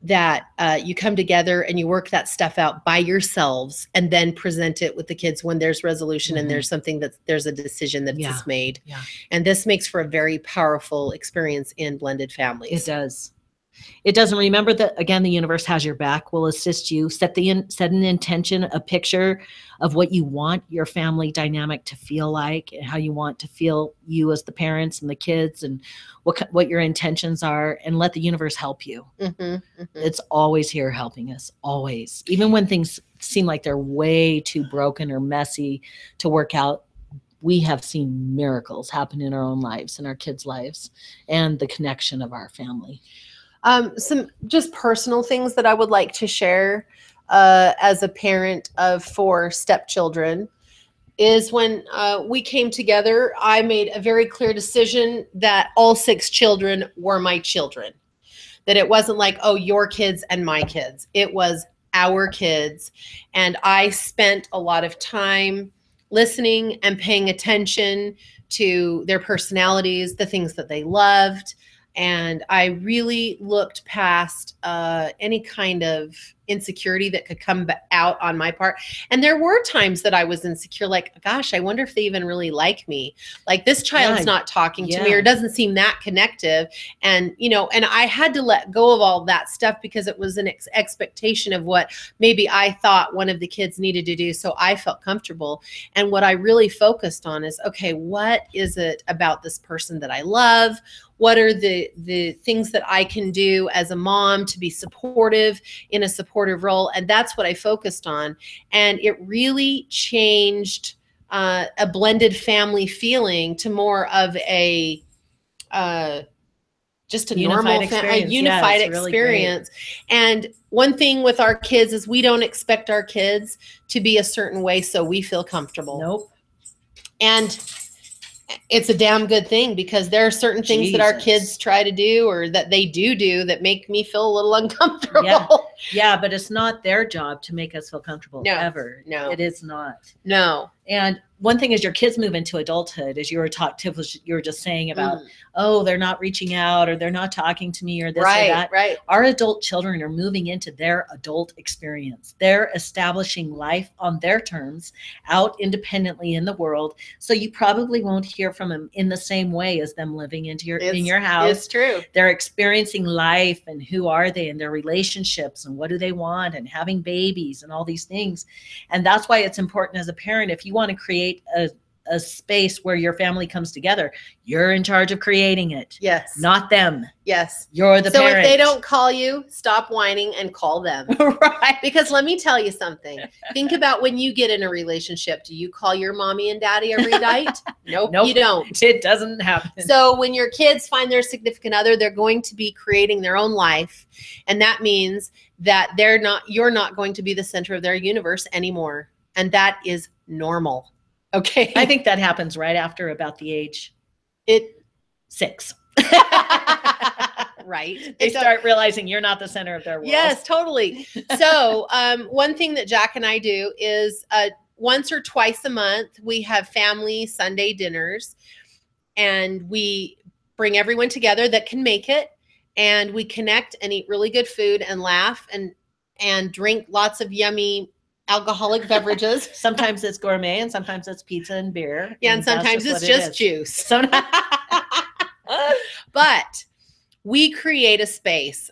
that you come together and you work that stuff out by yourselves and then present it with the kids when there's resolution and there's something there's a decision that's made. Yeah. And this makes for a very powerful experience in blended families. It does. It doesn't. Remember that, again, the universe has your back, will assist you. Set an intention, a picture of what you want your family dynamic to feel like, and how you want to feel you as the parents and the kids, and what your intentions are, and let the universe help you. It's always here helping us, always. Even when things seem like they're way too broken or messy to work out, we have seen miracles happen in our own lives, in our kids' lives, and the connection of our family. Some just personal things that I would like to share as a parent of 4 stepchildren is when we came together, I made a very clear decision that all 6 children were my children. That it wasn't like, oh, your kids and my kids. It was our kids. And I spent a lot of time listening and paying attention to their personalities, the things that they loved. And I really looked past any kind of insecurity that could come out on my part. And there were times that I was insecure, like, gosh, I wonder if they even really like me. Like, this child's not talking to me, or doesn't seem that connective. And, you know, and I had to let go of all that stuff because it was an expectation of what maybe I thought one of the kids needed to do. So I felt comfortable. And what I really focused on is, okay, what is it about this person that I love? What are the things that I can do as a mom to be supportive in a supportive role? And that's what I focused on. And it really changed a blended family feeling to more of a just a unified normal, experience. a unified experience. Really, and one thing with our kids is we don't expect our kids to be a certain way so we feel comfortable. Nope. And it's a damn good thing, because there are certain things that our kids try to do or that they do that make me feel a little uncomfortable. Yeah, but it's not their job to make us feel comfortable. No, ever. No, it is not. No. And one thing is, your kids move into adulthood, as you were Tiff, you were just saying about, oh, they're not reaching out, or they're not talking to me, or this or that. Right. Our adult children are moving into their adult experience. They're establishing life on their terms, out independently in the world. So you probably won't hear from them in the same way as them living in your house. It's true. They're experiencing life, and who are they, and their relationships, and what do they want, and having babies, and all these things. And that's why it's important as a parent, if you want to create a space where your family comes together, you're in charge of creating it. Yes. Not them. Yes. You're the parent. So if they don't call you, stop whining and call them. Right. Because let me tell you something. Think about when you get in a relationship. Do you call your mommy and daddy every night? Nope, you don't. It doesn't happen. So when your kids find their significant other, they're going to be creating their own life. And that means that you're not going to be the center of their universe anymore. And that is normal. Okay. I think that happens right after about the age 6. Right. They start realizing you're not the center of their world. Yes, totally. So one thing that Jack and I do is once or twice a month, we have family Sunday dinners, and we bring everyone together that can make it, and we connect and eat really good food and laugh and drink lots of yummy alcoholic beverages. Sometimes it's gourmet, and sometimes it's pizza and beer. Yeah, and sometimes it's just juice. But we create a space,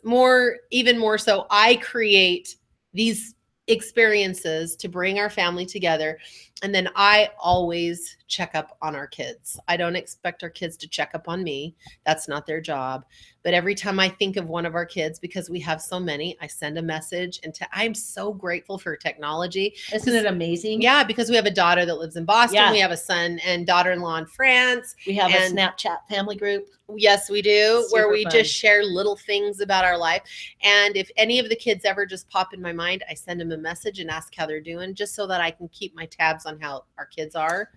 even more so, I create these experiences to bring our family together. And then I always check up on our kids. I don't expect our kids to check up on me. That's not their job. But every time I think of one of our kids, because we have so many, I send a message. And I'm so grateful for technology. Isn't it amazing? Yeah, because we have a daughter that lives in Boston. Yeah. We have a son and daughter-in-law in France. We have a Snapchat family group. Yes, we do, Super where we fun. just share little things about our life. And if any of the kids ever just pop in my mind, I send them a message and ask how they're doing, just so that I can keep my tabs on how our kids are.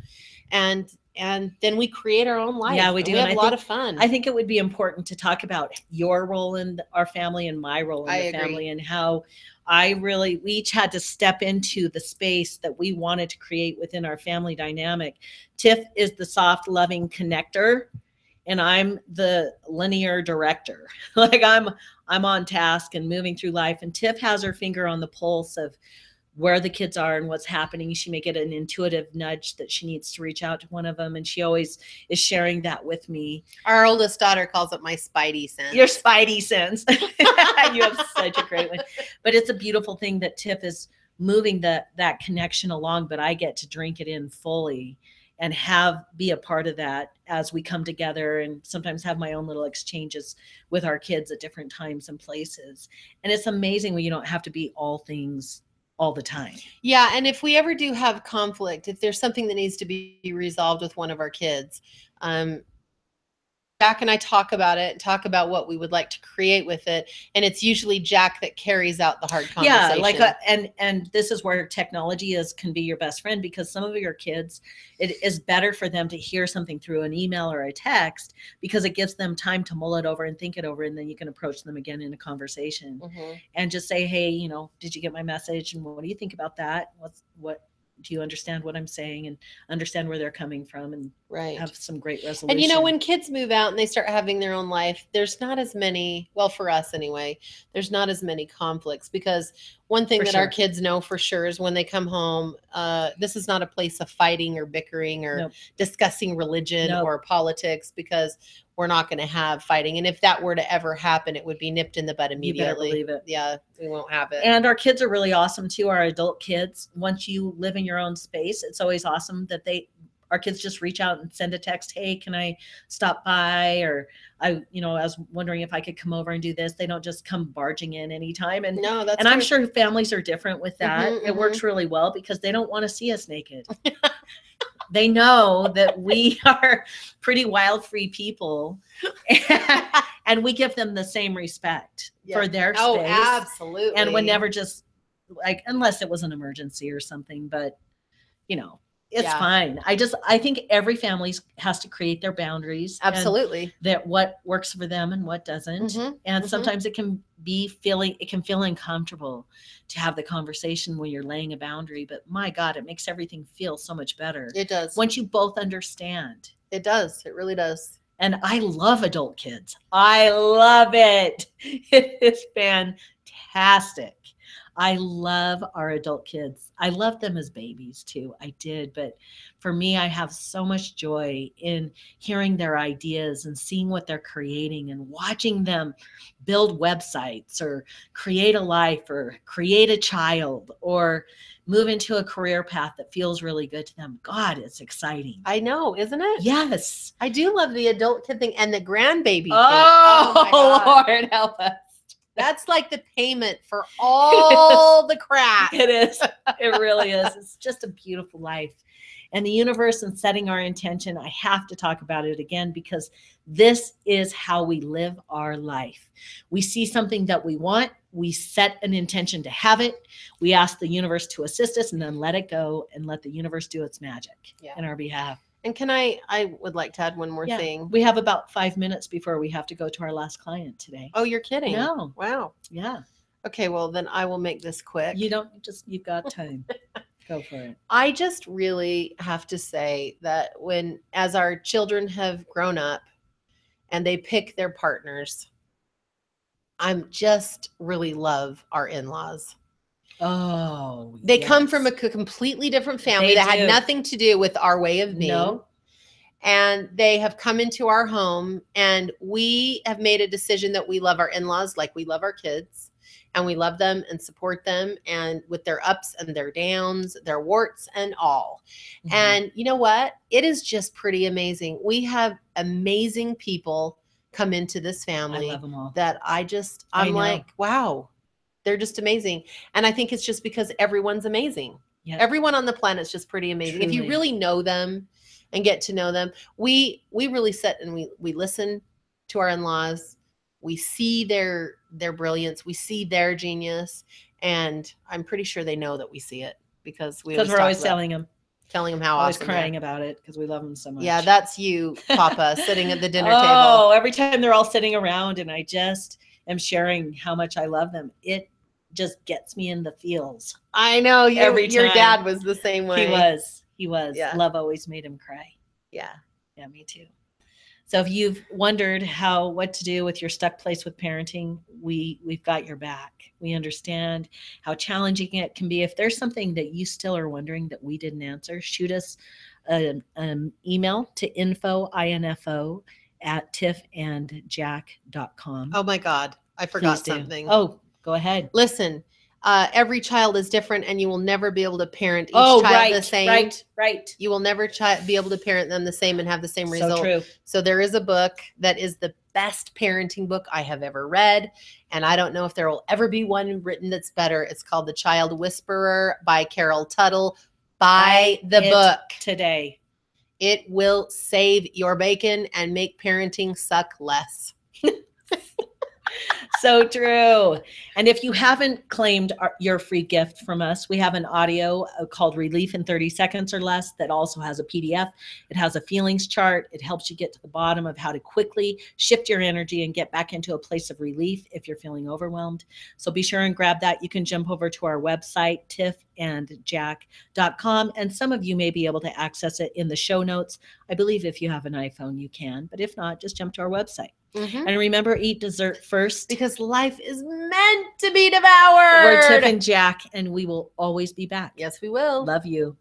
And then we create our own life. Yeah, we do. We have a lot of fun. I think it would be important to talk about your role in our family and my role in the family, and how we each had to step into the space that we wanted to create within our family dynamic. Tiff is the soft, loving connector, and I'm the linear director. Like I'm on task and moving through life, and Tiff has her finger on the pulse of where the kids are and what's happening. She may get an intuitive nudge that she needs to reach out to one of them, and she always is sharing that with me. Our oldest daughter calls it my spidey sense. Your spidey sense. You have such a great one. But it's a beautiful thing that Tiff is moving that connection along, but I get to drink it in fully and be a part of that as we come together, and sometimes have my own little exchanges with our kids at different times and places. And it's amazing when you don't have to be all things all the time. Yeah. And if we ever do have conflict, if there's something that needs to be resolved with one of our kids, Jack and I talk about it, talk about what we would like to create with it. And it's usually Jack that carries out the hard conversation. Yeah, and this is where technology can be your best friend, because some of your kids, it is better for them to hear something through an email or a text, because it gives them time to mull it over and think it over. And then you can approach them again in a conversation and just say, hey, did you get my message? And what do you think about that? What do you understand what I'm saying, and understand where they're coming from, and have some great resolution. And when kids move out and they start having their own life, there's not as many, well, for us anyway, there's not as many conflicts, because one thing that our kids know for sure is when they come home, this is not a place of fighting or bickering or discussing religion or politics, because we're not going to have fighting. And if that were to ever happen, it would be nipped in the bud immediately. You better believe it. Yeah, we won't have it. And our kids are really awesome too. Our adult kids, once you live in your own space, it's always awesome that our kids just reach out and send a text. Hey, can I stop by? Or I was wondering if I could come over and do this. They don't just come barging in anytime. And I'm sure families are different with that. It works really well, because they don't want to see us naked. They know that we are pretty wild, free people, and we give them the same respect for their space. Oh, absolutely. And would never just unless it was an emergency or something, but it's fine. I think every family has to create their boundaries. Absolutely. That what works for them and what doesn't. And sometimes it can feel uncomfortable to have the conversation when you're laying a boundary, but my God, it makes everything feel so much better. It does. Once you both understand. It does. It really does. And I love adult kids. I love it. It is fantastic. I love our adult kids. I love them as babies too. I did. But for me, I have so much joy in hearing their ideas and seeing what they're creating and watching them build websites or create a life or create a child or move into a career path that feels really good to them. God, it's exciting. I know, isn't it? Yes. I do love the adult kid thing and the grandbaby. Oh Lord, help us. That's like the payment for all the crap. It is. It really is. It's just a beautiful life. And the universe, and setting our intention, I have to talk about it again, because this is how we live our life. We see something that we want. We set an intention to have it. We ask the universe to assist us, and then let it go and let the universe do its magic in our behalf. And I would like to add one more thing. We have about 5 minutes before we have to go to our last client today. Oh, you're kidding? No. Wow. Yeah. Okay, well, then I will make this quick. You've got time. Go for it. I just really have to say that as our children have grown up and they pick their partners, I'm just really love our in-laws. Oh, they come from a completely different family that had nothing to do with our way of being. No. And they have come into our home, and we have made a decision that we love our in-laws like we love our kids, and we love them and support them, and with their ups and their downs, their warts and all. And you know what? It is just pretty amazing. We have amazing people come into this family. I love them all. That I'm like, wow. They're just amazing. And I think it's just because everyone's amazing. Yep. Everyone on the planet is just pretty amazing. Truly. If you really know them and get to know them, we really sit and we listen to our in-laws. We see their brilliance. We see their genius. And I'm pretty sure they know that we see it, because we're always telling them how always awesome crying about it, because we love them so much. Yeah, that's you, Papa, sitting at the dinner table. Oh, every time they're all sitting around and I just am sharing how much I love them, it just gets me in the feels. I know. Your dad was the same way. He was. Yeah. Love always made him cry. Yeah. Yeah, me too. So if you've wondered what to do with your stuck place with parenting, we've got your back. We understand how challenging it can be. If there's something that you still are wondering that we didn't answer, shoot us an email to info@tiffandjack.com. Oh my God. I forgot something. Oh, go ahead. Listen, every child is different, and you will never be able to parent each child the same. Right. You will never be able to parent them the same and have the same result. True. So there is a book that is the best parenting book I have ever read, and I don't know if there will ever be one written that's better. It's called The Child Whisperer by Carol Tuttle. Buy the book today. It will save your bacon and make parenting suck less. So true. And if you haven't claimed your free gift from us, we have an audio called Relief in 30 Seconds or Less that also has a PDF. It has a feelings chart. It helps you get to the bottom of how to quickly shift your energy and get back into a place of relief if you're feeling overwhelmed. So be sure and grab that. You can jump over to our website, tiffandjack.com, and some of you may be able to access it in the show notes. I believe if you have an iPhone, you can, but if not, just jump to our website. Mm-hmm. And remember, eat dessert first. Because life is meant to be devoured. We're Tiff and Jack, and we will always be back. Yes, we will. Love you.